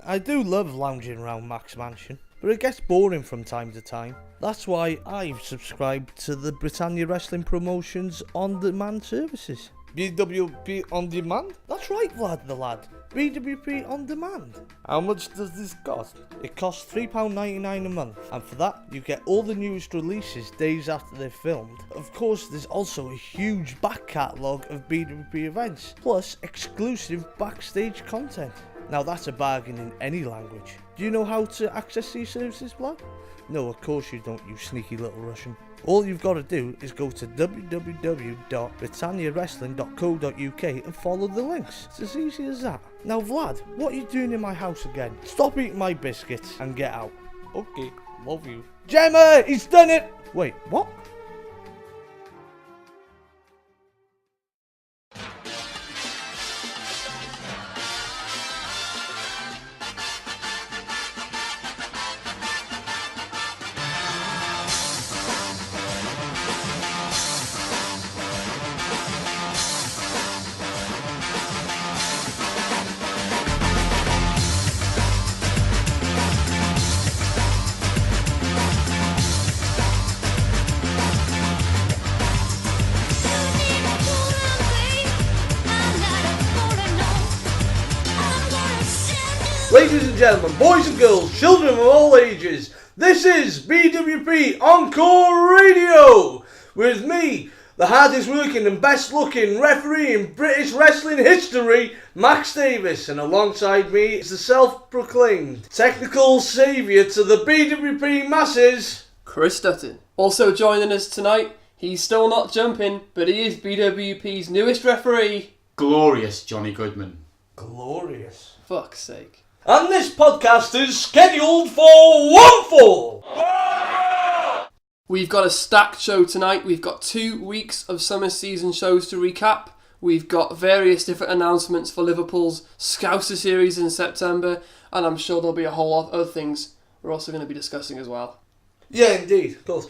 I do love lounging around Mac's mansion, but it gets boring from time to time. That's why I've subscribed to the Britannia Wrestling Promotions on-demand services. BWP On Demand? That's right, Vlad the lad. BWP On Demand. How much does this cost? It costs £3.99 a month, and for that you get all the newest releases days after they're filmed. Of course, there's also a huge back catalogue of BWP events, plus exclusive backstage content. Now that's a bargain in any language. Do you know how to access these services, Vlad? No, of course you don't, you sneaky little Russian. All you've got to do is go to www.britanniawrestling.co.uk and follow the links. It's as easy as that. Now Vlad, what are you doing in my house again? Stop eating my biscuits and get out. Okay, love you. Gemma, he's done it! Wait, what? Ladies and gentlemen, boys and girls, children of all ages, this is BWP Encore Radio, with me, the hardest working and best looking referee in British wrestling history, Max Davis, and alongside me is the self-proclaimed technical saviour to the BWP masses, Chris Dutton. Also joining us tonight, he's still not jumping, but he is BWP's newest referee. Glorious Johnny Goodman. Glorious. Fuck's sake. And this podcast is scheduled for one fall. We've got a stacked show tonight. We've got 2 weeks of summer season shows to recap. We've got various different announcements for Liverpool's Scouser series in September, and I'm sure there'll be a whole lot of other things we're also going to be discussing as well. Yeah, indeed, of course.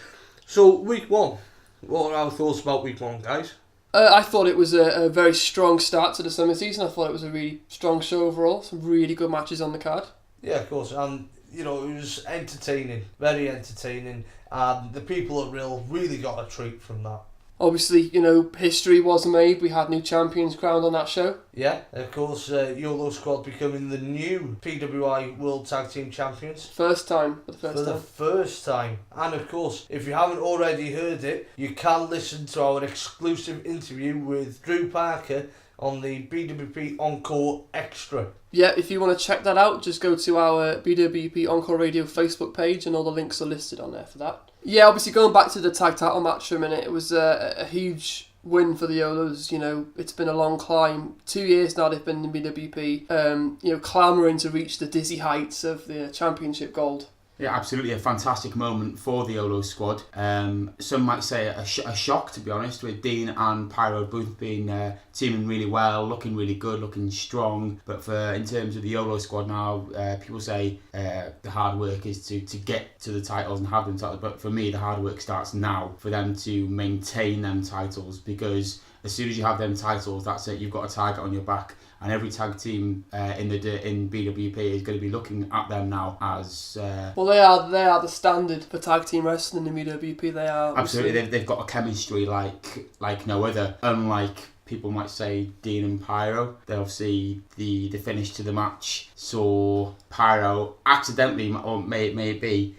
So, week one. What are our thoughts about week one, guys? I thought it was a very strong start to the summer season. I thought it was a really strong show overall. Some really good matches on the card. Yeah, of course. And, it was entertaining. Very entertaining. And the people at Real really got a treat from that. Obviously, history was made. We had new champions crowned on that show. Yeah, of course, YOLO Squad becoming the new PWI World Tag Team Champions. First time. For the first time. And of course, if you haven't already heard it, you can listen to our exclusive interview with Drew Parker on the BWP Encore Extra. Yeah, if you want to check that out, just go to our BWP Encore Radio Facebook page and all the links are listed on there for that. Yeah, obviously going back to the tag title match for a minute, it was a huge win for the YOLOs. It's been a long climb. 2 years now they've been in BWP, clamouring to reach the dizzy heights of the championship gold. Yeah, absolutely a fantastic moment for the YOLO squad. Some might say a shock, to be honest, with Dean and Pyro both being teaming really well, looking really good, looking strong. But in terms of the YOLO squad now, people say the hard work is to get to the titles and have them titles. But for me, the hard work starts now for them to maintain them titles, because as soon as you have them titles, that's it. You've got a target on your back. And every tag team in BWP is going to be looking at them now as... Well, they are the standard for tag team wrestling in BWP. They are... Absolutely, they've got a chemistry like no other. Unlike people might say Dean and Pyro, they obviously the finish to the match saw Pyro accidentally, or maybe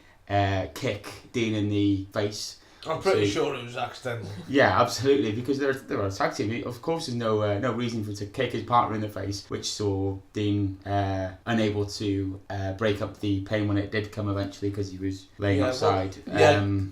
kick Dean in the face. I'm pretty sure it was accidental. Yeah, absolutely, because they're a tag team. Of course, there's no reason for him to kick his partner in the face, which saw Dean unable to break up the pain when it did come eventually, because he was laying outside.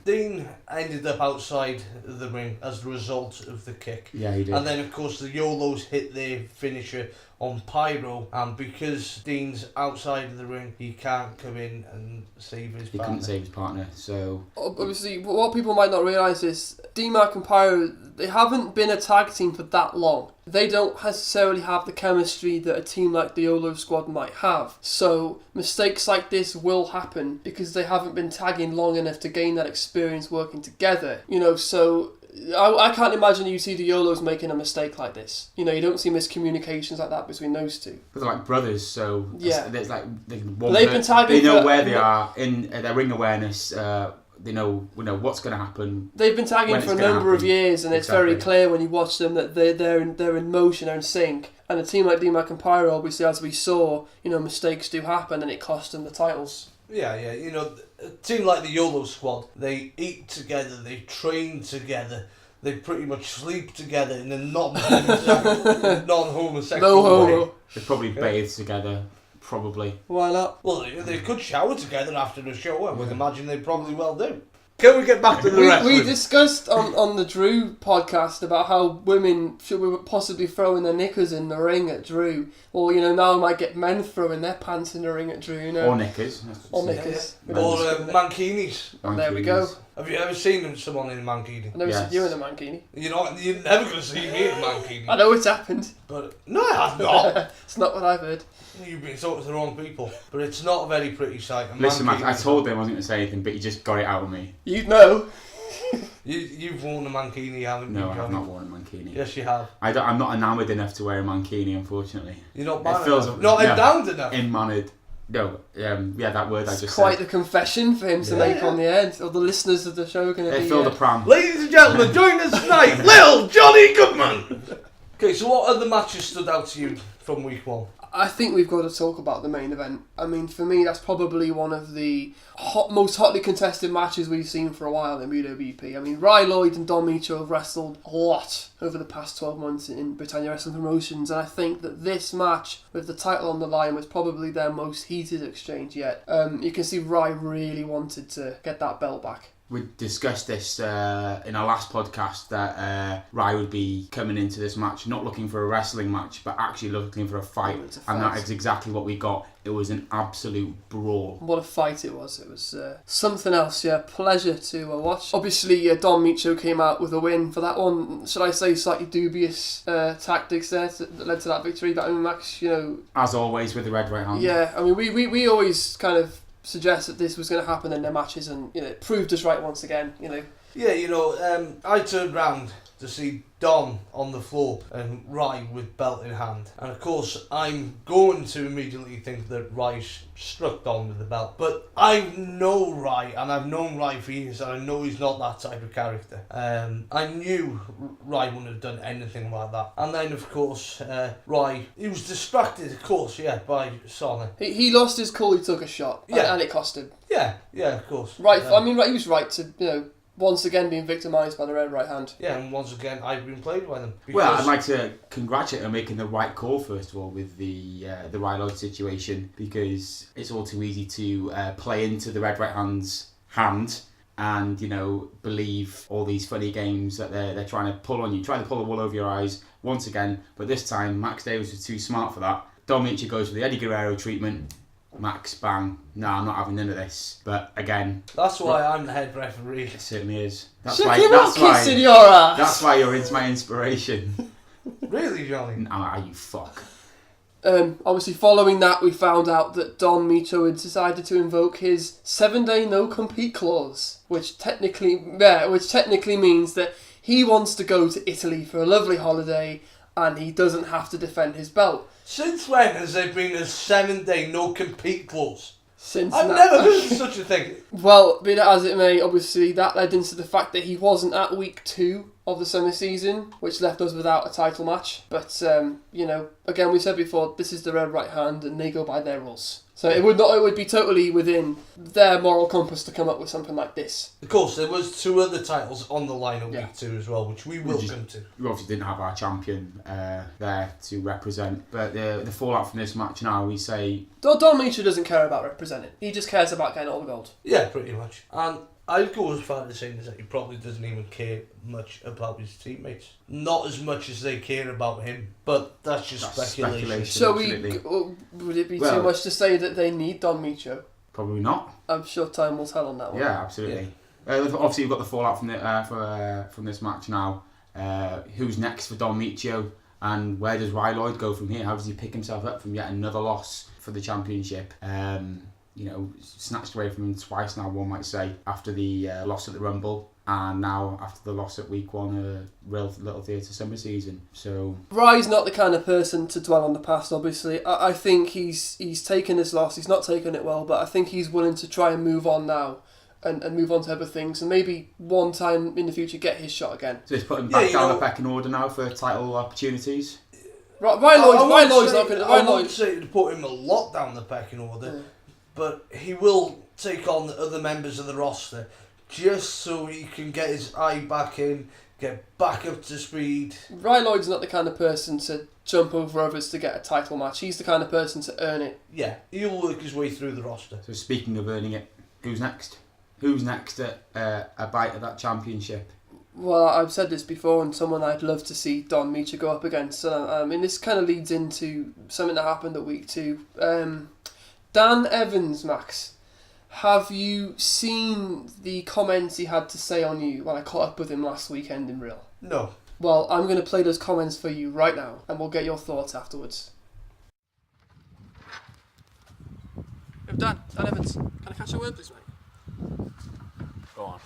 Dean ended up outside the ring as a result of the kick. Yeah, he did. And then, of course, the YOLOs hit their finisher on Pyro, and because Dean's outside of the ring, he can't come in and save his partner. He couldn't save his partner, so... Obviously, what people might not realise is D-Mac and Pyro, they haven't been a tag team for that long. They don't necessarily have the chemistry that a team like the YOLO squad might have. So mistakes like this will happen because they haven't been tagging long enough to gain that experience working together. So I can't imagine you see the YOLOs making a mistake like this. You don't see miscommunications like that between those two. But they're like brothers, so there's like they know where they are in their ring awareness. They know what's going to happen. They've been tagging for a number of years, and it's very clear when you watch them that they're in motion, they're in sync. And a team like D-Mac and Pyro, obviously, as we saw, mistakes do happen, and it cost them the titles. Yeah. A team like the YOLO squad, they eat together, they train together, they pretty much sleep together in a non-homosexual No homo. way. They probably bathe together. Probably. Why not? Well, they could shower together after the show. I would imagine they probably well do. Can we get back to the wrestling? We discussed on the Drew podcast about how women should possibly throwing their knickers in the ring at Drew. Or, now we might get men throwing their pants in the ring at Drew, Or knickers. Or knickers. Or mankinis. There we go. Have you ever seen someone in a mankini? I've never seen you in a mankini. You're never going to see me in a mankini. I know it's happened. But no, it has not. It's not what I've heard. You've been talking to the wrong people. But it's not a very pretty sight. Listen, Max, I told them I wasn't going to say anything, but you just got it out of me. You know. You've worn a mankini, haven't you? No, I have not worn a mankini. Yes, you have. I'm not enamoured enough to wear a mankini, unfortunately. You're not mannered enough. Not endowed enough. In-mannered. No, that word I just quite said. the confession for him to make on the end. Or the listeners of the show are going to be... Fill the pram. Ladies and gentlemen, join us tonight, Lil Johnny Goodman. Okay, so what other matches stood out to you from week 1? I think we've got to talk about the main event. I mean, for me, that's probably one of the most hotly contested matches we've seen for a while in BWP. I mean, Ry Lloyd and Don Micho have wrestled a lot over the past 12 months in Britannia Wrestling Promotions, and I think that this match, with the title on the line, was probably their most heated exchange yet. You can see Ry really wanted to get that belt back. We discussed this in our last podcast that Ry would be coming into this match not looking for a wrestling match, but actually looking for a fight. And that is exactly what we got. It was an absolute brawl. What a fight it was. It was something else, yeah. Pleasure to watch. Obviously, Don Micho came out with a win for that one. Should I say slightly dubious tactics there that led to that victory? But I mean, Max, as always with the red right hand. Yeah, I mean, we always kind of suggest that this was going to happen in their matches, and it proved us right once again. Yeah, I turned round to see Don on the floor and Ry with belt in hand, and of course I'm going to immediately think that Ry struck Don with the belt, but I know Ry, and I've known Ry for years, and I know he's not that type of character. I knew Ry wouldn't have done anything like that, and then of course Ry, he was distracted, of course, by Sonic. He lost his cool. He took a shot, and it cost him. Yeah, of course. Right, I mean, he was right to once again being victimised by the red right hand. Yeah, and once again I've been played by them. Well, I'd like to congratulate him on making the right call first of all with the Ry Lloyd situation, because it's all too easy to play into the red right hand's hand and believe all these funny games that they're trying to pull on you, trying to pull the wool over your eyes once again. But this time Max Davis was too smart for that. Don Micho goes for the Eddie Guerrero treatment. Max, bang. No, I'm not having none of this. But again, that's why I'm the head referee. It certainly is. That's why your ass. That's why you're into my inspiration. Really, Johnny? You fuck. Obviously, following that, we found out that Don Micho had decided to invoke his 7-day no-compete clause, which technically means that he wants to go to Italy for a lovely holiday, and he doesn't have to defend his belt. Since when has there been a 7-day no-compete clause? I've never heard of such a thing. Well, be that as it may, obviously that led into the fact that he wasn't at week 2 of the summer season, which left us without a title match. But, again, we said before, this is the red right hand and they go by their rules. So it would be totally within their moral compass to come up with something like this. Of course, there was 2 other titles on the line of week 2 as well, which we will come to. We obviously didn't have our champion there to represent, but the fallout from this match now, we say... Don Micho doesn't care about representing. He just cares about getting all the gold. Yeah, pretty much. And I'd go as far as saying that he probably doesn't even care much about his teammates. Not as much as they care about him, but that's just speculation. So would it be too much to say that they need Don Micho? Probably not. I'm sure time will tell on that one. Yeah, absolutely. Yeah. Obviously, you've got the fallout from this match now. Who's next for Don Micho, and where does Ry Lloyd go from here? How does he pick himself up from yet another loss for the championship? Snatched away from him twice now, one might say, after the loss at the Rumble. and now after the loss at week 1, a real little theatre summer season. So Rye's not the kind of person to dwell on the past, obviously. I think he's taken his loss. He's not taken it well, but I think he's willing to try and move on now and move on to other things, and maybe one time in the future get his shot again. So it's put him back down the pecking order now for title opportunities. Ryan Lloyd's not going to... I wouldn't say to put him a lot down the pecking order, but he will take on the other members of the roster just so he can get his eye back in, get back up to speed. Ryan Lloyd's not the kind of person to jump over others to get a title match. He's the kind of person to earn it. Yeah, he'll work his way through the roster. So speaking of earning it, who's next? Who's next at a bite of that championship? Well, I've said this before, and someone I'd love to see Don Meacher go up against. I mean, this kind of leads into something that happened at week 2. Dan Evans, Max, have you seen the comments he had to say on you when I caught up with him last weekend in Real? No. Well, I'm going to play those comments for you right now, and we'll get your thoughts afterwards. Dan Evans, can I catch a word, please, mate? Go on.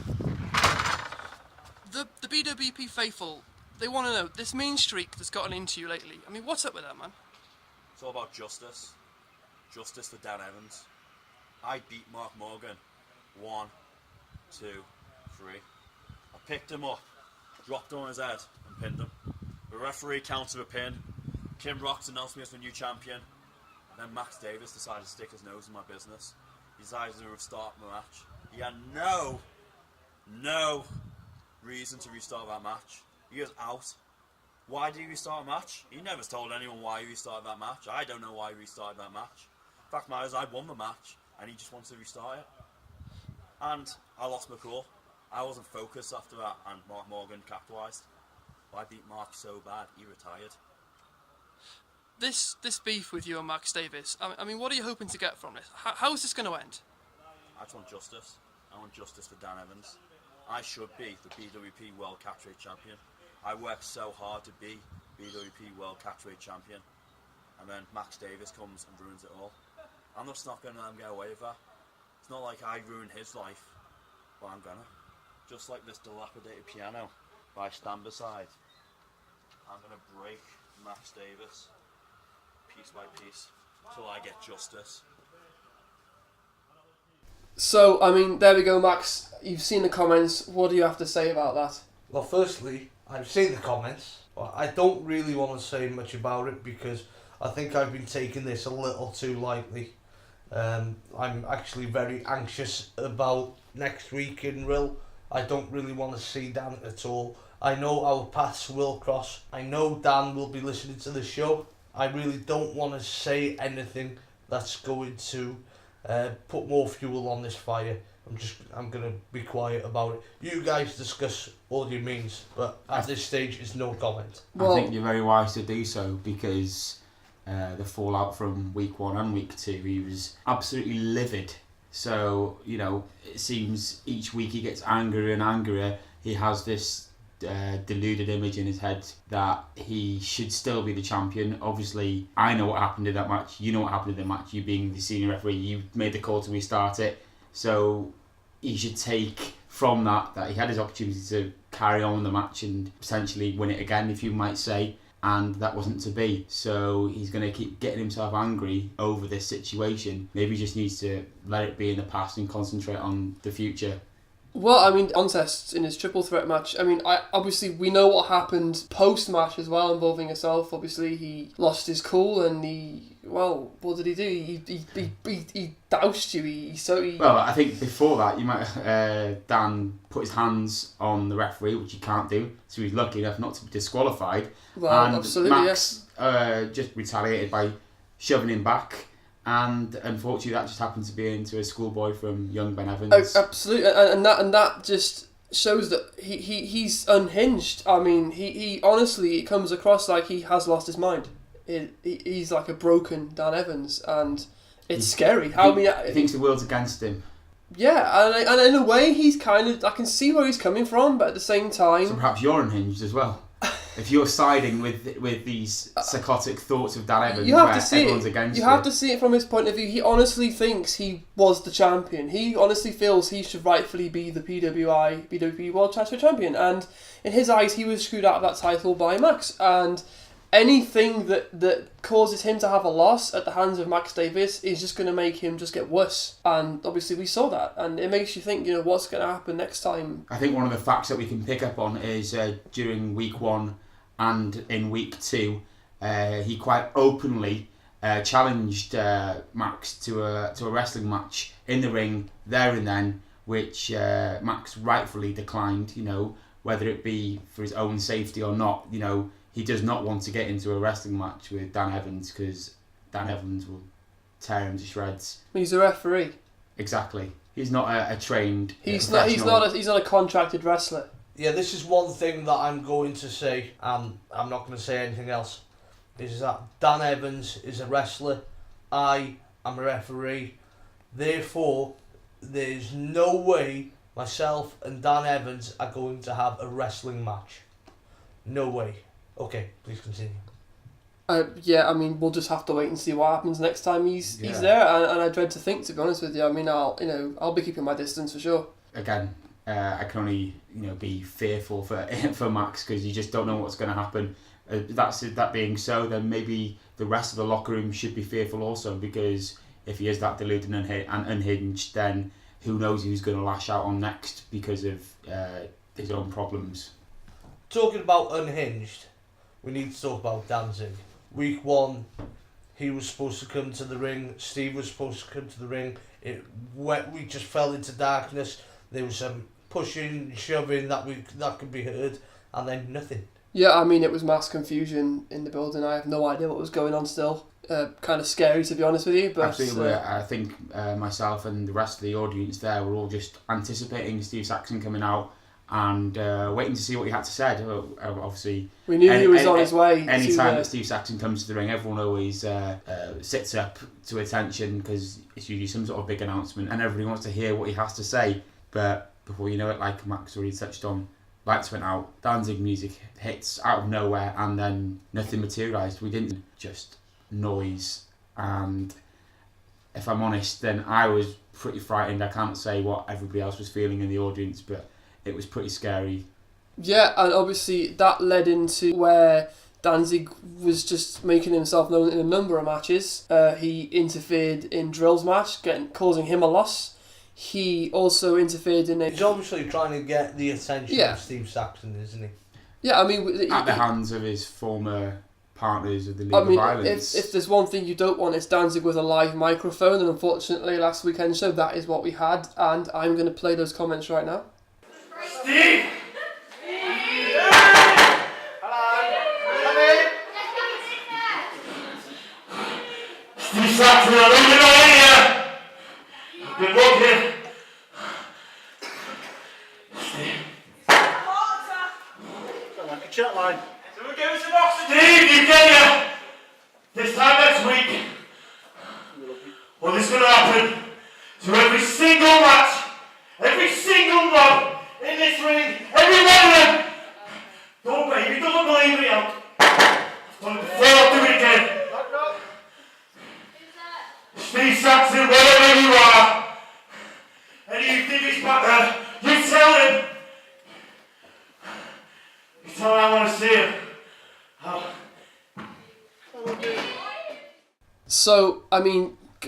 The BWP faithful, they want to know, this mean streak that's gotten into you lately, I mean, what's up with that, man? It's all about justice. Justice for Dan Evans. I beat Mark Morgan. 1, 2, 3. I picked him up, dropped him on his head, and pinned him. The referee counted a pin. Kim Rocks announced me as the new champion. And then Max Davis decided to stick his nose in my business. He decided to restart the match. He had no reason to restart that match. He was out. Why did he restart a match? He never told anyone why he restarted that match. I don't know why he restarted that match. Fact matters, I won the match, and he just wanted to restart it. And I lost my cool. I wasn't focused after that, and Mark Morgan capitalised. But I beat Mark so bad, he retired. This beef with you and Max Davis, I mean, what are you hoping to get from this? How is this going to end? I just want justice. I want justice for Dan Evans. I should be the BWP World Catchweight Champion. I worked so hard to be BWP World Catchweight Champion, and then Max Davis comes and ruins it all. I'm just not going to let him get away with that. It's not like I ruined his life, but I'm gonna. Just like this dilapidated piano that I stand beside, I'm gonna break Max Davis piece by piece till I get justice. So, I mean, there we go, Max. You've seen the comments. What do you have to say about that? Well, firstly, I've seen the comments, but I don't really want to say much about it because I think I've been taking this a little too lightly. I'm actually very anxious about next week in Rill. I don't really want to see Dan at all. I know our paths will cross. I know Dan will be listening to the show. I really don't want to say anything that's going to put more fuel on this fire. I'm going to be quiet about it. You guys discuss all your means, but at this stage, it's no comment. Well, I think you're very wise to do so because the fallout from week 1 and week 2, he was absolutely livid. So, you know, it seems each week he gets angrier and angrier. He has this deluded image in his head that he should still be the champion. Obviously, I know what happened in that match. You know what happened in the match. You being the senior referee, you made the call to restart it. So he should take from that he had his opportunity to carry on the match and potentially win it again, if you might say, and that wasn't to be. So he's going to keep getting himself angry over this situation. Maybe he just needs to let it be in the past and concentrate on the future. Well, I mean, Contest in his triple threat match, I mean, obviously we know what happened post-match as well involving himself. Obviously he lost his cool and what did he do? He doused you. Well, I think before that, you might Dan put his hands on the referee, which he can't do, so he's lucky enough not to be disqualified. Well, and absolutely, Max just retaliated by shoving him back. And unfortunately, that just happened to be into a schoolboy from young Ben Evans. Absolutely, and that just shows that he's unhinged. I mean, he honestly, it comes across like he has lost his mind. He's like a broken Dan Evans, and it's scary. He thinks the world's against him. Yeah, and in a way, he's kind of, I can see where he's coming from, but at the same time, so perhaps you're unhinged as well. if you're siding with these psychotic thoughts of Dan Evans, you have where to see everyone's it. against You have to see it from his point of view. He honestly thinks he was the champion. He honestly feels he should rightfully be the BWP World Championship Champion. And in his eyes, he was screwed out of that title by Max. And anything that causes him to have a loss at the hands of Max Davis is just going to make him just get worse. And obviously we saw that. And it makes you think, what's going to happen next time. I think one of the facts that we can pick up on is during week 1 and in week 2, he quite openly challenged Max to a wrestling match in the ring there and then, which Max rightfully declined, whether it be for his own safety or not. He does not want to get into a wrestling match with Dan Evans because Dan Evans will tear him to shreds. He's a referee. Exactly. He's not a trained. He's not a contracted wrestler. Yeah, this is one thing that I'm going to say, and I'm not going to say anything else, is that Dan Evans is a wrestler, I am a referee, therefore there's no way myself and Dan Evans are going to have a wrestling match. No way. Okay, please continue. We'll just have to wait and see what happens next time he's there, and I dread to think, to be honest with you. I'll be keeping my distance for sure. Again, I can only be fearful for Max because you just don't know what's going to happen. That being so, then maybe the rest of the locker room should be fearful also, because if he is that deluded and unhinged, then who knows who's going to lash out on next because of his own problems. Talking about unhinged, we need to talk about Danzig. Week 1, he was supposed to come to the ring. Steve was supposed to come to the ring. We just fell into darkness. There was some pushing, shoving that could be heard, and then nothing. Yeah, it was mass confusion in the building. I have no idea what was going on still. Kind of scary, to be honest with you. But absolutely, I think myself and the rest of the audience there were all just anticipating Steve Saxon coming out and waiting to see what he had to say. Obviously, we knew he was on his way. Anytime that Steve Saxon comes to the ring, everyone always sits up to attention because it's usually some sort of big announcement and everybody wants to hear what he has to say. But before you know it, like Max already touched on, lights went out, Danzig music hits out of nowhere, and then nothing materialised. We didn't, just noise. And if I'm honest, then I was pretty frightened. I can't say what everybody else was feeling in the audience, but it was pretty scary. Yeah, and obviously that led into where Danzig was just making himself known in a number of matches. He interfered in Drill's match, causing him a loss. He also interfered in He's obviously trying to get the attention of Steve Saxon, isn't he? Yeah, at the hands of his former partners of the League of Violence. If there's one thing you don't want, it's Danzig with a live microphone, and unfortunately last weekend's show, that is what we had, and I'm going to play those comments right now. Steve! Steve Saxon, I don't know here. I've been looking. Steve. Sound like a chat line. Someone give us some oxygen. Steve, you get ya. This time next week, what is going to happen to every single match, every single one in this ring, every one of them. Don't baby, don't believe me. I've done it before, I'll do it again. Steve Saxon, wherever you are, and you think he's back there, you tell him. You tell him I want to see him. So,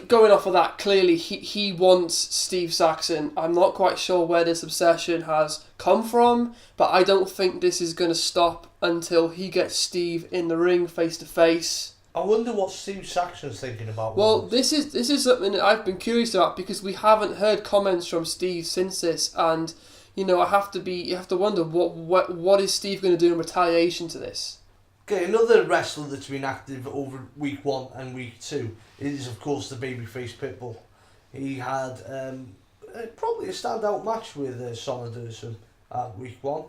going off of that, clearly he wants Steve Saxon. I'm not quite sure where this obsession has come from, but I don't think this is going to stop until he gets Steve in the ring face to face. I wonder what Steve Saxon's thinking about. Well, this is something that I've been curious about because we haven't heard comments from Steve since this, and you have to wonder what is Steve going to do in retaliation to this. Okay, another wrestler that's been active over week 1 and week 2 is of course the babyface Pitbull. He had probably a standout match with Sonny Durson at week 1.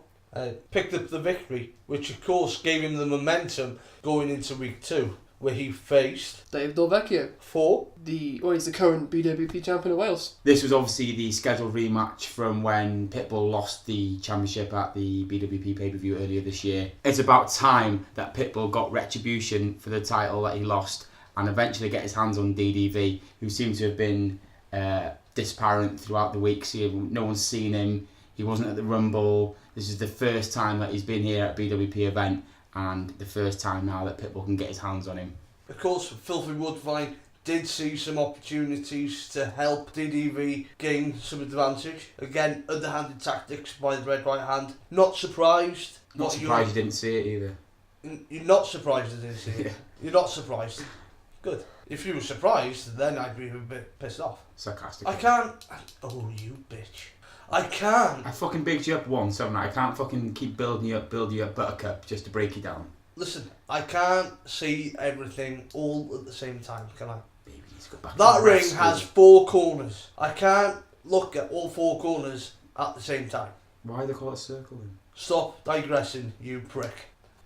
Picked up the victory, which of course gave him the momentum going into week 2. where he faced Dave Delvecchio, for he's the current BWP champion of Wales. This was obviously the scheduled rematch from when Pitbull lost the championship at the BWP pay-per-view earlier this year. It's about time that Pitbull got retribution for the title that he lost and eventually get his hands on DDV, who seems to have been disapparent throughout the week. So no one's seen him. He wasn't at the Rumble. This is the first time that he's been here at a BWP event, and the first time now that Pitbull can get his hands on him. Of course, Filthy Woodvine did see some opportunities to help DDV gain some advantage. Again, underhanded tactics by the Red Right Hand. Not surprised. Not surprised you didn't see it either. You're not surprised I didn't see it. Yeah. You're not surprised. Good. If you were surprised, then I'd be a bit pissed off. Sarcastic. I can't... Oh, you bitch. I can't. I fucking bigged you up once, haven't I? I can't fucking keep building you up buttercup just to break you down. Listen, I can't see everything all at the same time, can I? Baby, let's go back to That the ring rest has school. 4 corners. I can't look at all 4 corners at the same time. Why do they call it a circle then? Stop digressing, you prick.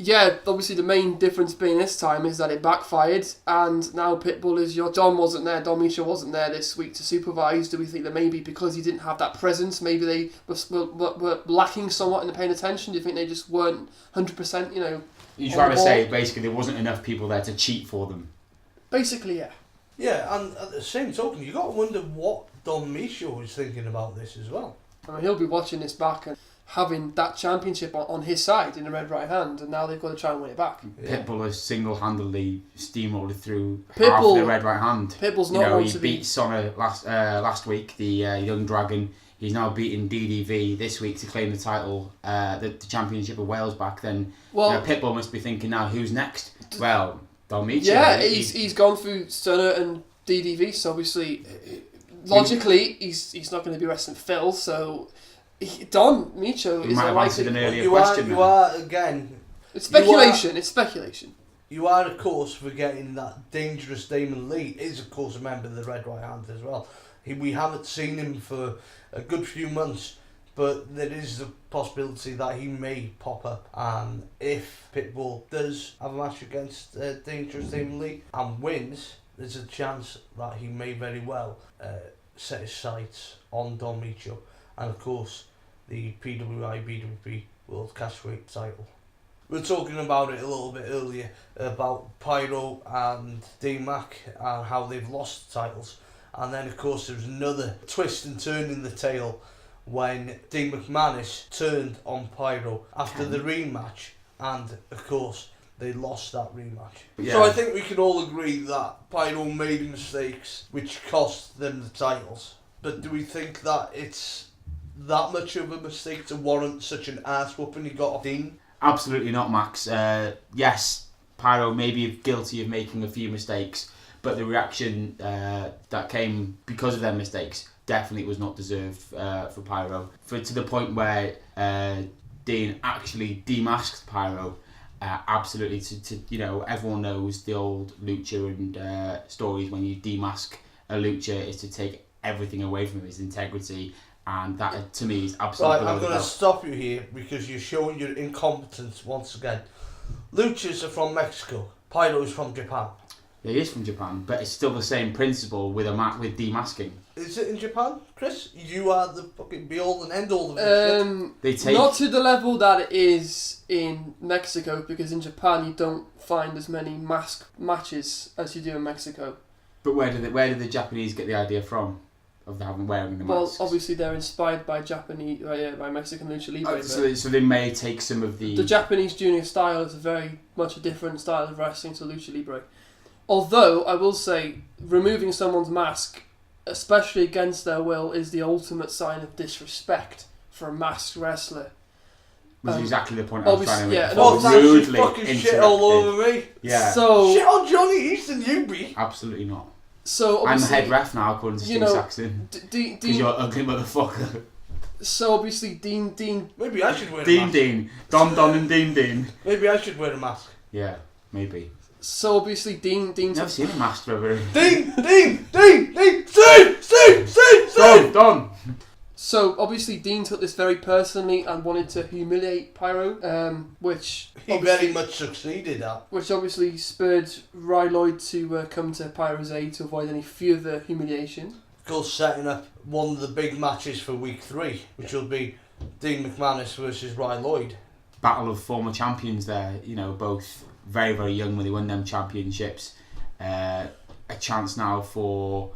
Yeah, obviously the main difference being this time is that it backfired, and now Pitbull is Don wasn't there, Don Micha wasn't there this week to supervise. Do we think that maybe because he didn't have that presence, maybe they were lacking somewhat in the paying attention? Do you think they just weren't 100%, You're trying to say basically there wasn't enough people there to cheat for them? Basically, yeah. Yeah, and at the same token, you got to wonder what Don Micha was thinking about this as well. I mean, he'll be watching this back and having that championship on his side in the Red Right Hand, and now they've got to try and win it back. Yeah. Pitbull has single-handedly steamrolled through half the Red Right Hand. Pitbull's not one he to beat Sonna last week, the Young Dragon. He's now beaten DDV this week to claim the title, the championship of Wales back. Then Pitbull must be thinking now, who's next? Well, Don Micha. Yeah, he's gone through Stunner and DDV, so obviously, logically, he's not going to be wrestling Phil, so Don Micha is might have answered an earlier question. You are again. It's speculation. It's speculation. You are, of course, forgetting that Dangerous Damon Lee is, of course, a member of the Red Right Hand as well. We haven't seen him for a good few months, but there is a possibility that he may pop up. And if Pitbull does have a match against Dangerous Damon Lee and wins, there's a chance that he may very well set his sights on Don Micha and, of course, the PWI BWP World Catchweight title. We were talking about it a little bit earlier about Pyro and D-Mac and how they've lost titles. And then, of course, there was another twist and turn in the tale when Dean McManus turned on Pyro after the rematch. And, of course, they lost that rematch. Yeah. So I think we can all agree that Pyro made mistakes which cost them the titles. But do we think that it's that much of a mistake to warrant such an ass whooping he got off Dean? Absolutely not, Max. Yes, Pyro may be guilty of making a few mistakes, but the reaction that came because of their mistakes definitely was not deserved for Pyro. To the point where Dean actually demasked Pyro. Absolutely, everyone knows the old lucha and stories. When you demask a lucha, is to take everything away from his integrity. And that, to me, is absolutely right. I'm going to stop you here because you're showing your incompetence once again. Luchas are from Mexico. Pyro is from Japan. Yeah, he is from Japan, but it's still the same principle with with demasking. Is it in Japan, Chris? You are the fucking be-all and end-all of this shit. Not to the level that it is in Mexico, because in Japan you don't find as many mask matches as you do in Mexico. But where did the Japanese get the idea from? Of wearing the masks? Well, obviously they're inspired by by Mexican lucha libre. So they may take some of the Japanese junior style is very much a different style of wrestling to lucha libre. Although I will say, removing someone's mask, especially against their will, is the ultimate sign of disrespect for a masked wrestler. was exactly the point I was trying to make. Yeah, What's that Rudely fucking shit all interrupted. over me? Yeah, So Shit on Johnny Easton, you be. absolutely not. So I'm the obviously, head ref now, according to Steve Saxon. Because you're an ugly motherfucker. So obviously Dean. Maybe I should wear a mask. Dean. Don and Dean. Maybe I should wear a mask. Yeah, maybe. So obviously Dean's Never seen a master ever. Dean! Steve! Don! So obviously Dean took this very personally and wanted to humiliate Pyro, which He very much succeeded at. Which obviously spurred Ry Lloyd to come to Pyro's aid to avoid any further humiliation. Of course, setting up one of the big matches for week 3, which will be Dean McManus versus Ry Lloyd. Battle of former champions there, you know, both very, very young when they won them championships. A chance now for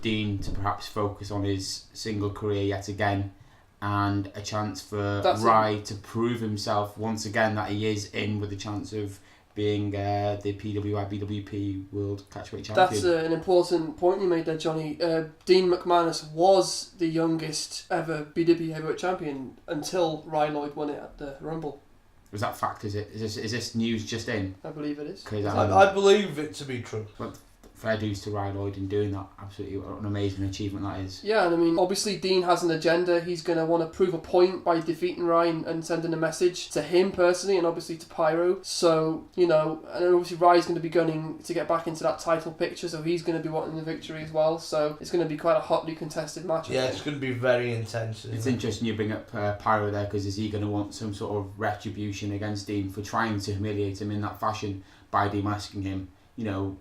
Dean to perhaps focus on his single career yet again, and a chance for Ry to prove himself once again that he is in with a chance of being the PWI BWP World Catchweight Champion. That's an important point you made there, Johnny. Dean McManus was the youngest ever BWP Heavyweight Champion until Ry Lloyd won it at the Rumble. Was that fact? Is this news just in? I believe it is. I believe it to be true. But fair dues to Ry Lloyd in doing that. Absolutely, what an amazing achievement that is. Yeah, and I mean, obviously Dean has an agenda. He's going to want to prove a point by defeating Ryan and sending a message to him personally and obviously to Pyro. So, you know, and obviously Ryan's going to be gunning to get back into that title picture, so he's going to be wanting the victory as well. So it's going to be quite a hotly contested match. Yeah, it's going to be very intense. It's interesting you bring up Pyro there, because is he going to want some sort of retribution against Dean for trying to humiliate him in that fashion by demasking him? You know,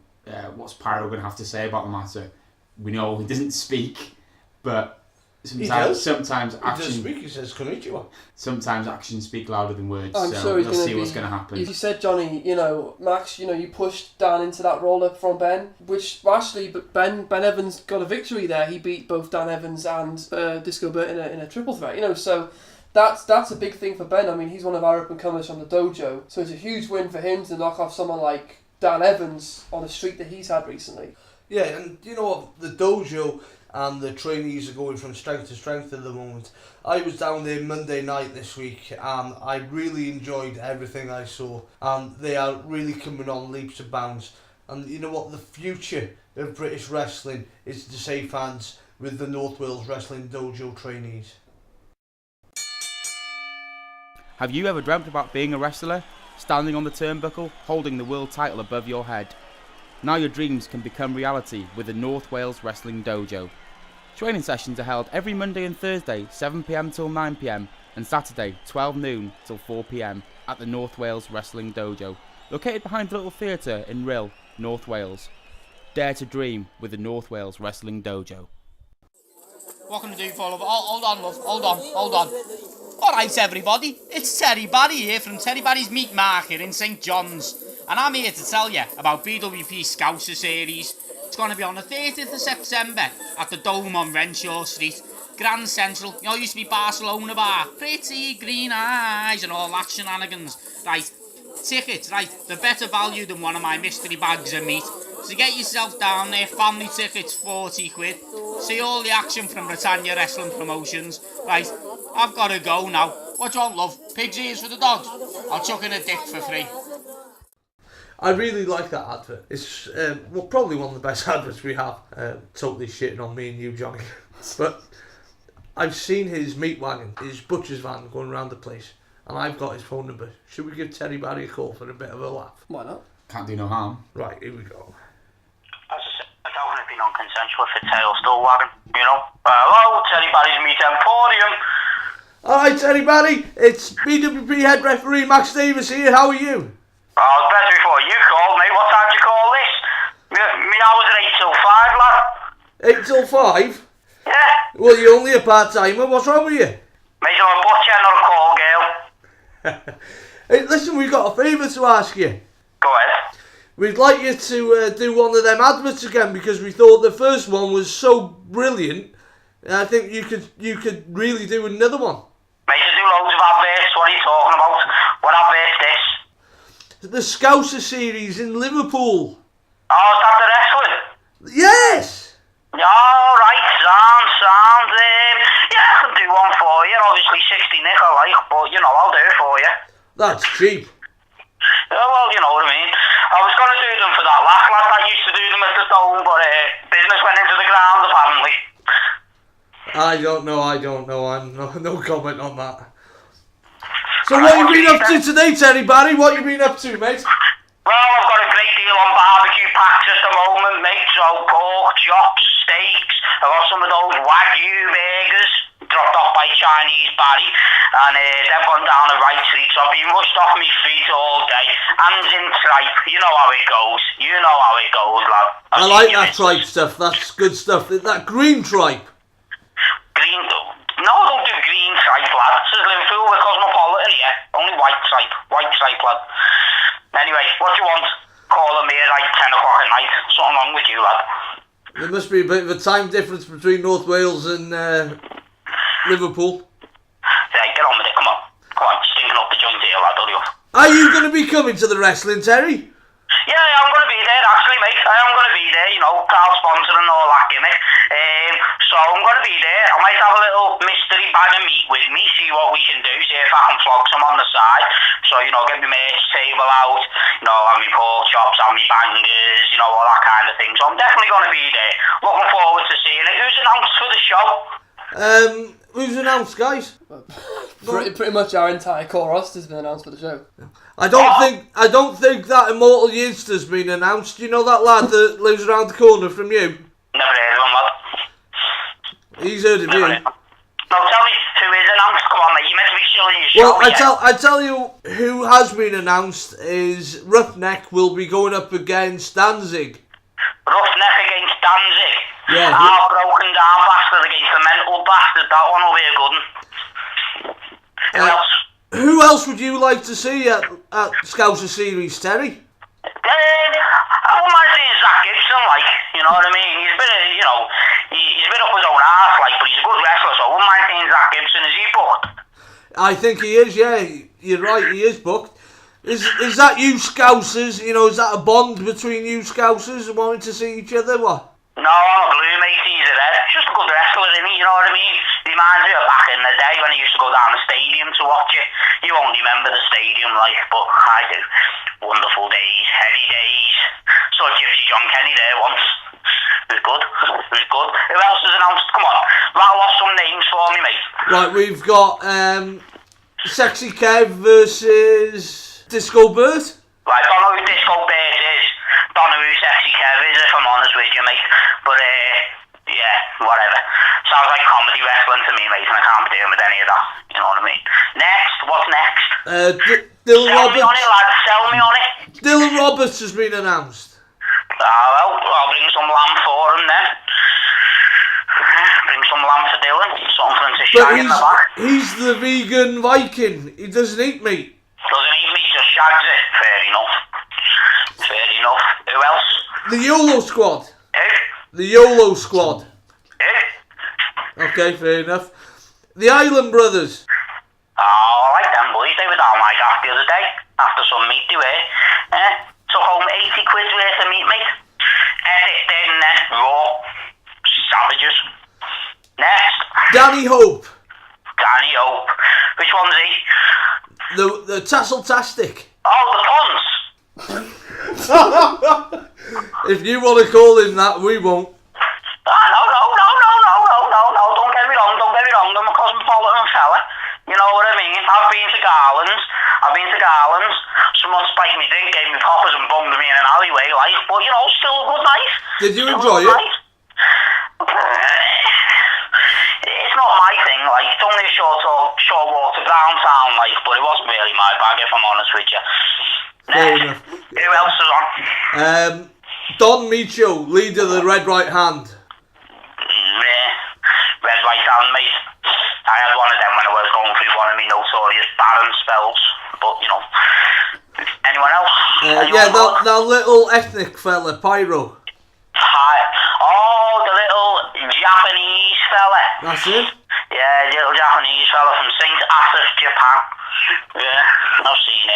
what's Pyro going to have to say about the matter? We know he doesn't speak, but sometimes action. He does speak. He says "Konnichiwa." Sometimes actions speak louder than words. I'm so sure he's we'll going see to what's going to happen. As you said, Johnny, you know, Max, you know, you pushed Dan into that roll up from Ben, which actually, but Ben Evans got a victory there. He beat both Dan Evans and Disco Burt in a triple threat. You know, so. That's a big thing for Ben. I mean, he's one of our up-and-comers from the dojo, so it's a huge win for him to knock off someone like Dan Evans on a streak that he's had recently. Yeah, and you know what? The dojo and the trainees are going from strength to strength at the moment. I was down there Monday night this week, and I really enjoyed everything I saw, and they are really coming on leaps and bounds. And you know what? The future of British wrestling is to safe hands with the North Wales Wrestling Dojo trainees. Have you ever dreamt about being a wrestler? Standing on the turnbuckle, holding the world title above your head? Now your dreams can become reality with the North Wales Wrestling Dojo. Training sessions are held every Monday and Thursday, 7pm till 9pm, and Saturday, 12 noon till 4pm, at the North Wales Wrestling Dojo, located behind the Little Theatre in Rhyl, North Wales. Dare to dream with the North Wales Wrestling Dojo. What can I do for love? Hold on, love. Hold on. Alright, everybody. It's Terry Barry here from Terry Barry's Meat Market in St John's. And I'm here to tell you about BWP Scouser Series. It's going to be on the 30th of September at the Dome on Renshaw Street. Grand Central. You know, it used to be Barcelona Bar. Pretty green eyes and all that shenanigans. Right, tickets, right. They're better value than one of my mystery bags of meat. So get yourself down there. Family tickets, 40 quid. See all the action from Britannia Wrestling Promotions. Right, I've got to go now. What do you want, love? Pig's ears for the dogs? I'll chuck in a dick for free. I really like that advert. It's probably one of the best adverts we have. Totally shitting on me and you, Johnny. But I've seen his meat wagon, his butcher's van going around the place, and I've got his phone number. Should we give Terry Barry a call for a bit of a laugh? Why not? Can't do no harm. Right, here we go. As I said, I don't want to be non-consensual if it's tail still wagging, you know. Hello, Terry Barry's Meat Emporium. Alright, Terry Barry, it's BWP head referee Max Davis here. How are you? Oh, it was better before you called, mate. What time did you call this? Me hours are 8 till 5, lad. 8 till 5? Yeah. Well, you're only a part-timer. What's wrong with you? Mate, I'm a butcher, not a call girl. Hey, listen, we've got a favour to ask you. Go ahead. We'd like you to do one of them adverts again, because we thought the first one was so brilliant. And I think you could really do another one. Mate, I do loads of adverts. What are you talking about? What advert's this? The Scouser series in Liverpool. Oh, is that the wrestling? Yes! Alright, sound. Yeah, I can do one for you. Obviously 60 nick I like, but you know, I'll do it for you. That's cheap. Yeah, well, you know what I mean. I was going to do them for that last lad that used to do them at the Dome, but business went into the ground apparently. I don't know. I'm no comment on that. So what have you been up to today, Terry Barry? What have you been up to, mate? Well, I've got a great deal deal on barbecue packs at the moment, mate. So pork, chops, steaks. I got some of those Wagyu burgers dropped off by Chinese Barry, and they've gone down the right street. So I've been rushed off my feet all day. Hands in tripe. You know how it goes. You know how it goes, lad. I like that tripe stuff. That's good stuff. That green tripe. Green? No, I don't do green tripe, lad. This is Liverpool, we're cosmopolitan here. Only white tripe. White tripe, lad. Anyway, what do you want? Calling me at like 10 o'clock at night. Something wrong with you, lad. There must be a bit of a time difference between North Wales and Liverpool. Yeah, get on with it, come on. Come on, stinking up the joint here, lad, hurry up. Are you going to be coming to the wrestling, Terry? Yeah, I'm going to be there actually, mate. I am going to be there, you know, Carl sponsor and all that gimmick. So I'm going to be there. I might have a little mystery bag of meat with me, see what we can do, see if I can flog some on the side. So, you know, get my merch table out, you know, have my pork chops, have my bangers, you know, all that kind of thing. So I'm definitely going to be there. Looking forward to seeing it. Who's announced for the show? Who's announced, guys? Pretty much our entire core roster has been announced for the show. I don't think that Immortal Yinster's been announced. You know that lad that lives around the corner from you? Never heard of him, lad. He's heard of you. No, tell me who is announced. Come on, mate. You meant to be shilling your show. Well, I tell you who has been announced is Roughneck will be going up against Danzig. Roughneck against Danzig. Yeah. Our broken down bastard against the mental bastard. That one will be a good one. Who else? Who else would you like to see at Scouser Series, Terry? I wouldn't mind seeing Zach Gibson, like, you know what I mean? He's a bit, he's a bit up his own arse, like, but he's a good wrestler, so I wouldn't mind seeing Zach Gibson. Is he booked? I think he is, yeah. You're right, he is booked. Is that you Scousers? You know, is that a bond between you Scousers wanting to see each other? What? No, I'm a blue, mate. He's a red. He's just a good wrestler, isn't he? You know what I mean? He reminds me of back in the day when I used to go down the stadium to watch it. You won't remember the stadium, like, but I do. Wonderful days, heady days. Saw Gypsy John Kenny there once. It was good. It was good. Who else is announced? Come on, rattle off some names for me, mate. Right, we've got Sexy Kev versus Disco Bert. Right, don't know who Disco Bert is. Don't know who Sexy Kev is, if I'm honest with you, mate. But, yeah, whatever. Sounds like comedy wrestling to me, mate, and I can't be dealing with any of that. You know what I mean? Next, what's next? Dylan Sell Roberts. me on it, lad. Sell me on it. Dylan Roberts has been announced. Well, I'll bring some lamb for him then. Bring some lamb for Dylan. Something for him to shag in the back. He's the vegan Viking. He doesn't eat meat. Doesn't eat meat, just shags it. Fair enough. Fair enough. Who else? The YOLO Squad. Who? The YOLO Squad. Who? Okay, fair enough. The Island Brothers. Oh, I like them boys. They were down my gaff the other day. After some meat they were. Took home 80 quid worth of meat, mate. Ate it then and then. Raw. Savages. Next. Danny Hope. Danny Hope. Which one's he? The Tasseltastic. Oh, the Pons. If you want to call him that, we won't. No. Don't get me wrong. I'm a cosmopolitan fella. You know what I mean? I've been to Garland's. Someone spiked me drink, gave me poppers and bummed me in an alleyway, like, but, you know, still a good night. Did you enjoy it? It's not my thing, like, it's only a short walk to downtown, like, but it wasn't really my bag, if I'm honest with you. Fair enough. Who else is on? Don Micho, leader of the Red Right Hand. Yeah, Red Right Hand, mate. I had one of them when I was going through one of my notorious barren spells, but, you know. Anyone else? That little ethnic fella, Pyro. Oh, the little Japanese fella. That's it? Yeah, the little Japanese fella from St. Asaph, Japan. Yeah, I've seen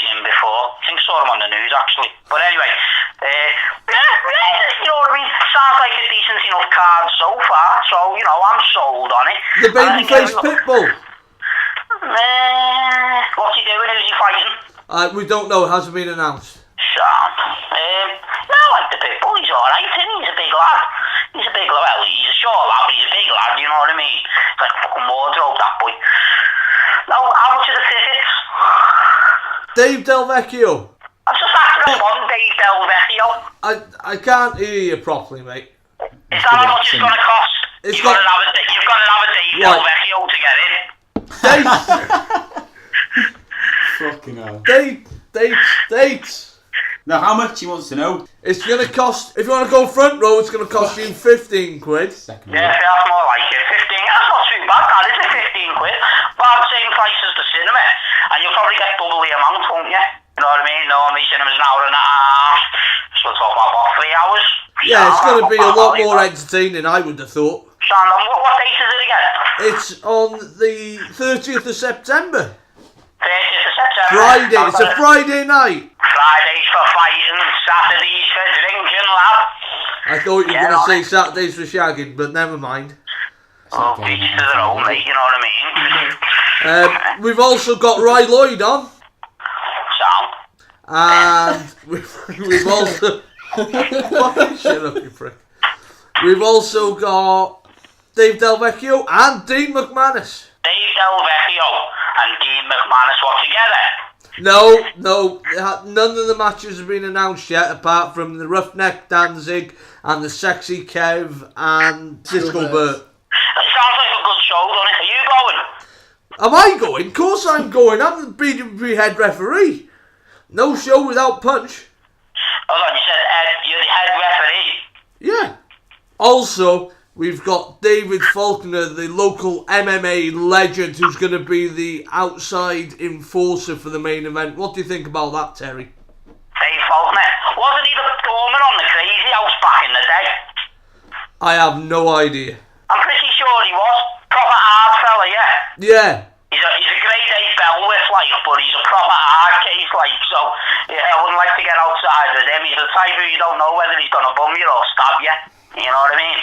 him before. I think I saw him on the news, actually. But anyway, you know what I mean? Sounds like a decent enough card so far, so, you know, I'm sold on it. The babyface Pitbull. What's he doing? Who's he fighting? We don't know, it hasn't been announced. Sam. No, I like the Pitbull, he's alright, isn't he? He's a big lad. He's a short lad, but he's a big lad, you know what I mean? It's like a fucking wardrobe, that boy. Now, how much are the tickets? Dave Del Vecchio. I've just asked to respond, Dave Del I can't hear you properly, mate. Is that how much it's going to cost? You've got to have a Dave Delvecchio to get in. Fucking hell. Dates. Now, how much he wants to know? It's going to cost, if you want to go front row, it's going to cost you 15 quid. Second Yeah, that's more like it. 15. That's not too bad, that is it? 15 quid. About the same price as the cinema. And you'll probably get double the amount, won't you? You know what I mean? Normally cinema's an hour and a half. So we'll talk about what, 3 hours? Yeah, it's going to be a lot more entertaining, I would have thought. Shandon, what date is it again? It's on the 30th of September. 30th of September. Friday. It's a Friday night. Fridays for fighting, Saturdays for drinking, lad. I thought you were going to say Saturdays for shagging, but never mind. Oh, each to their own, mate, you know what I mean? We've also got Ry Lloyd on. Sound. And we've also... Shut up, you prick. We've also got Dave Delvecchio and Dean McManus. Dave Delvecchio and Dean McManus were together. No, none of the matches have been announced yet, apart from the Roughneck Danzig and the Sexy Kev and Disco Burt. It sounds like a good show, doesn't it? Are you going? Am I going? Of course I'm going. I'm the BWP head referee. No show without punch. Hold on, you said you're the head referee? Yeah. Also, we've got David Faulkner, the local MMA legend, who's going to be the outside enforcer for the main event. What do you think about that, Terry? Dave Faulkner. Wasn't he the doorman on the Crazy House back in the day? I have no idea. I'm pretty sure he was. Proper hard fella, yeah. Yeah. He's a grade 8 bellwith, like, but he's a proper hard case, like, so, yeah, I wouldn't like to get outside with him. He's the type who you don't know whether he's going to bum you or stab you. You know what I mean?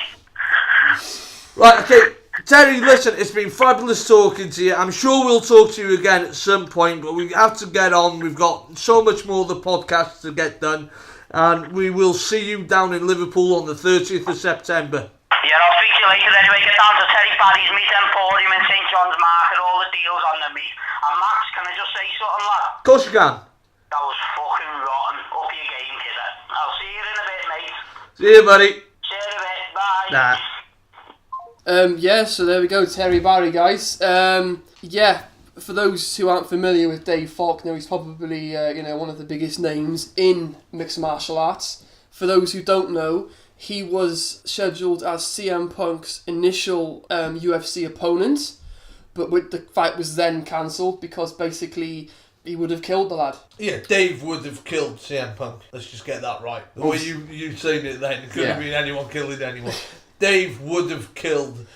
Right, okay. Terry, listen, it's been fabulous talking to you. I'm sure we'll talk to you again at some point, but we have to get on. We've got so much more of the podcast to get done, and we will see you down in Liverpool on the 30th of September. Yeah, I'll speak to you later anyway. Get down to Terry Barry's Meat Emporium in St John's Market, all the deals on the meat. And Max, can I just say something, lad? Of course you can. That was fucking rotten. Up your game, kidder. I'll see you in a bit, mate. See you, buddy. See you in a bit. Bye. Yeah, so there we go, Terry Barry, guys. Yeah, for those who aren't familiar with Dave Faulkner, he's probably one of the biggest names in mixed martial arts. For those who don't know, he was scheduled as CM Punk's initial UFC opponent, but the fight was then cancelled because basically he would have killed the lad. Yeah, Dave would have killed CM Punk. Let's just get that right. The way you saying it then, it couldn't have been anyone killing anyone. Dave would have killed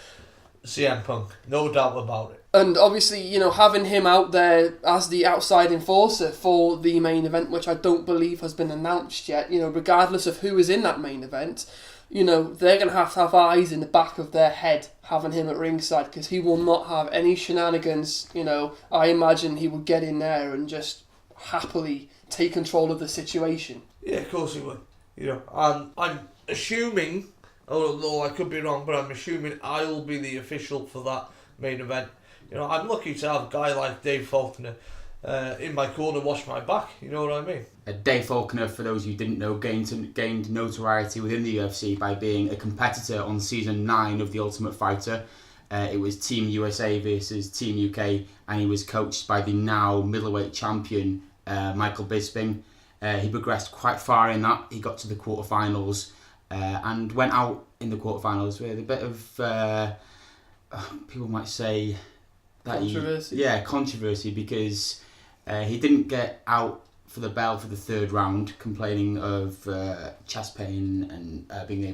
CM Punk, no doubt about it. And obviously, having him out there as the outside enforcer for the main event, which I don't believe has been announced yet, regardless of who is in that main event, they're going to have eyes in the back of their head having him at ringside, because he will not have any shenanigans. I imagine he would get in there and just happily take control of the situation. Yeah, of course he would. And I'm assuming, although I could be wrong, but I'm assuming I'll be the official for that main event. I'm lucky to have a guy like Dave Faulkner in my corner, watch my back. You know what I mean? Dave Faulkner, for those who didn't know, gained notoriety within the UFC by being a competitor on season 9 of The Ultimate Fighter. It was Team USA versus Team UK, and he was coached by the now middleweight champion Michael Bisping. He progressed quite far in that. He got to the quarterfinals and went out in the quarterfinals with a bit of people might say that controversy. Controversy, because he didn't get out for the bell for the third round, complaining of chest pain and not being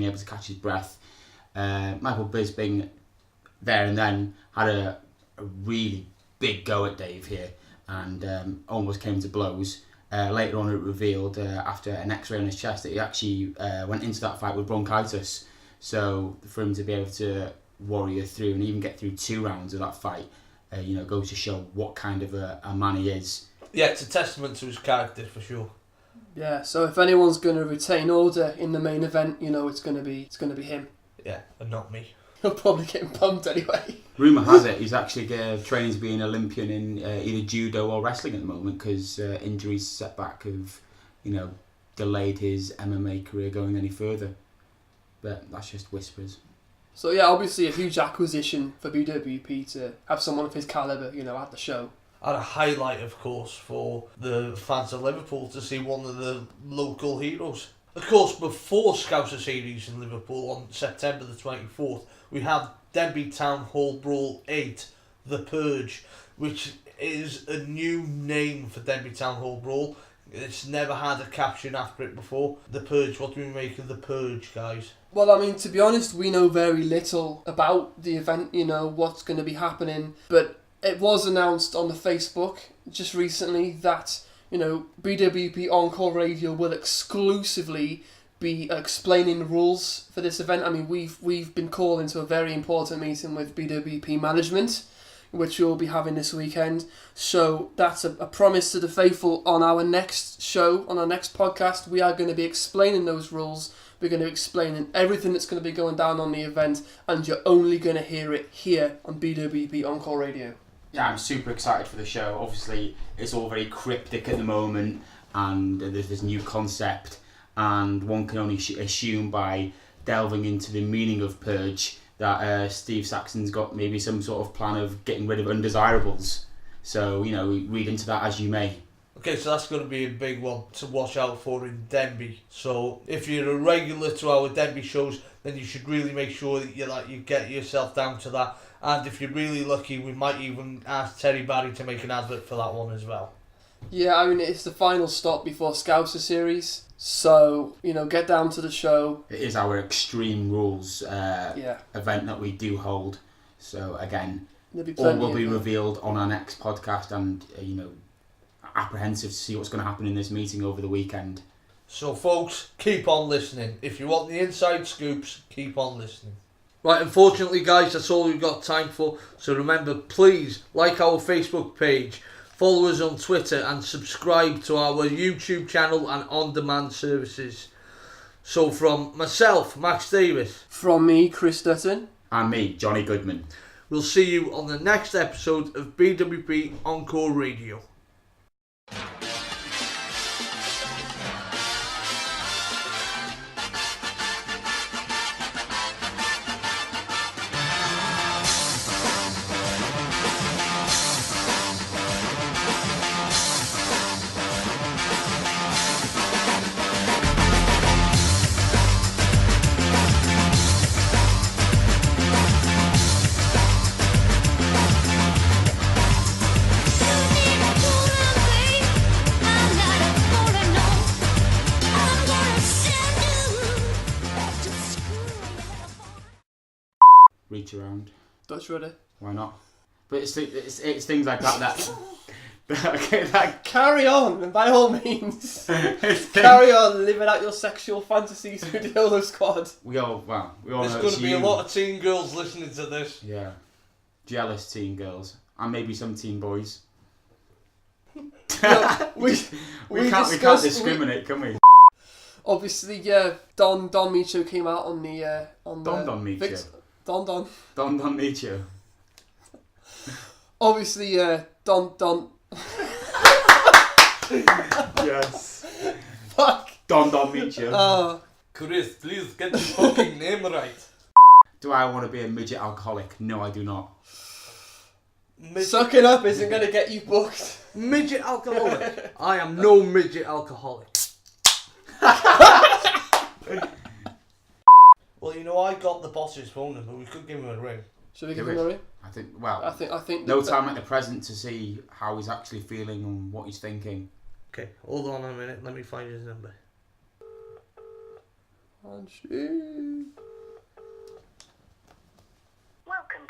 able to catch his breath. Michael Bisping there and then had a really big go at Dave here, and almost came to blows. Later on, it revealed after an X-ray on his chest that he actually went into that fight with bronchitis. So for him to be able to warrior through and even get through 2 rounds of that fight, goes to show what kind of a man he is. Yeah, it's a testament to his character for sure. Yeah, so if anyone's going to retain order in the main event, it's going to be him. Yeah, and not me. He'll probably get pumped anyway. Rumour has it he's actually training to be an Olympian in either judo or wrestling at the moment, because injuries, setback have, delayed his MMA career going any further. But that's just whispers. So yeah, obviously a huge acquisition for BWP to have someone of his calibre, at the show. And a highlight, of course, for the fans of Liverpool to see one of the local heroes. Of course, before Scouser Series in Liverpool on September the 24th, we had Denby Town Hall Brawl 8, The Purge, which is a new name for Denby Town Hall Brawl. It's never had a caption after it before. The Purge, what do we make of The Purge, guys? Well, I mean, to be honest, we know very little about the event, what's going to be happening, but it was announced on the Facebook just recently that, BWP Encore Radio will exclusively be explaining the rules for this event. I mean, we've been called into a very important meeting with BWP management, which we'll be having this weekend. So that's a promise to the faithful. On our next show, on our next podcast, we are going to be explaining those rules. We're going to be explaining everything that's going to be going down on the event, and you're only going to hear it here on BWP Encore Radio. Yeah, I'm super excited for the show. Obviously, it's all very cryptic at the moment, and there's this new concept, and one can only assume by delving into the meaning of Purge that Steve Saxon's got maybe some sort of plan of getting rid of undesirables. So, read into that as you may. Okay, so that's going to be a big one to watch out for in Denby. So if you're a regular to our Denby shows, then you should really make sure that you get yourself down to that. And if you're really lucky, we might even ask Terry Barry to make an advert for that one as well. Yeah, I mean, it's the final stop before Scouser Series. So, get down to the show. It is our Extreme Rules event that we do hold. So again, all will be revealed on our next podcast, and apprehensive to see what's going to happen in this meeting over the weekend. So folks, keep on listening. If you want the inside scoops, keep on listening. Right, unfortunately guys, that's all we've got time for. So remember, please like our Facebook page, follow us on Twitter, and subscribe to our YouTube channel and on-demand services. So from myself, Max Davis. From me, Chris Dutton. And me, Johnny Goodman. We'll see you on the next episode of BWP Encore Radio. Reach around. Dutch rudder. Why not? But it's things like that that Carry on, by all means. Carry on living out your sexual fantasies with the Yolo Squad. We all know There's going to be a lot of teen girls listening to this. Yeah. Jealous teen girls. And maybe some teen boys. No, we can't discriminate, can we? Obviously, yeah, Don Micho came out on the Don Micho. Don Micho. Obviously, Don. Yes. Fuck. Don Micho. Chris, please get the fucking name right. Do I want to be a midget alcoholic? No, I do not. Sucking up isn't going to get you booked. Midget alcoholic? I am no midget alcoholic. Well, I got the boss's phone number. We could give him a ring. Should we give him a ring? I think. I think. No time at the present to see how he's actually feeling and what he's thinking. Okay, hold on a minute. Let me find his number. Welcome to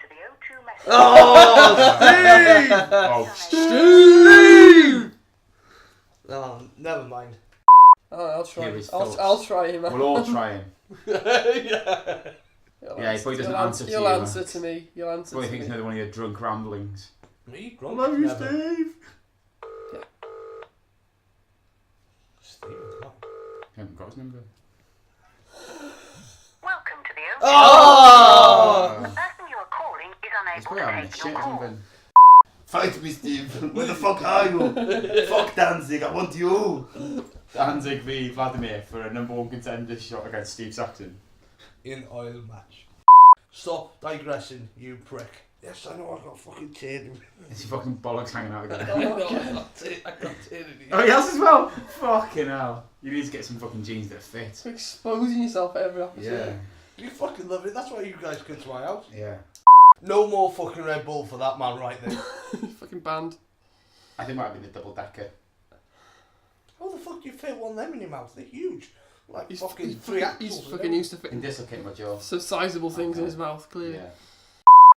the O2 message. Oh, Steve! Steve! Oh, never mind. Oh, I'll try. Here is I'll try him. We'll all try him. Yeah. Yeah, he probably doesn't answer to you. You'll answer to me. You'll answer Probably to thinks me. another one of your drunk ramblings. Me? Drunk? Hello, Never. Steve. Yeah. Steve, what? I haven't got his number. Welcome to the O2. Oh! The person you are calling is He's unable probably having a to take shit your or call. something. Fight me, Steve. Where the fuck are you? Fuck Danzig, I want you. Danzig v Vladimir for a #1 contender shot against Steve Saxon. In oil match. Stop digressing, you prick. Yes, I know, I got fucking teared. Is your fucking bollocks hanging out again? I got teared in Oh, he has as well? Fucking hell. You need to get some fucking jeans that fit. Exposing yourself at every opportunity. Yeah. You fucking love it. That's why you guys come to my house. Yeah. No more fucking Red Bull for that man right there. Fucking banned. I think it might be the double decker. How the fuck do you fit one of them in your mouth? They're huge. Like He's fucking he's three fucking, axles. he's fucking used to Can fitting dislocate my jaw. so sizable things in his mouth, clearly. Yeah.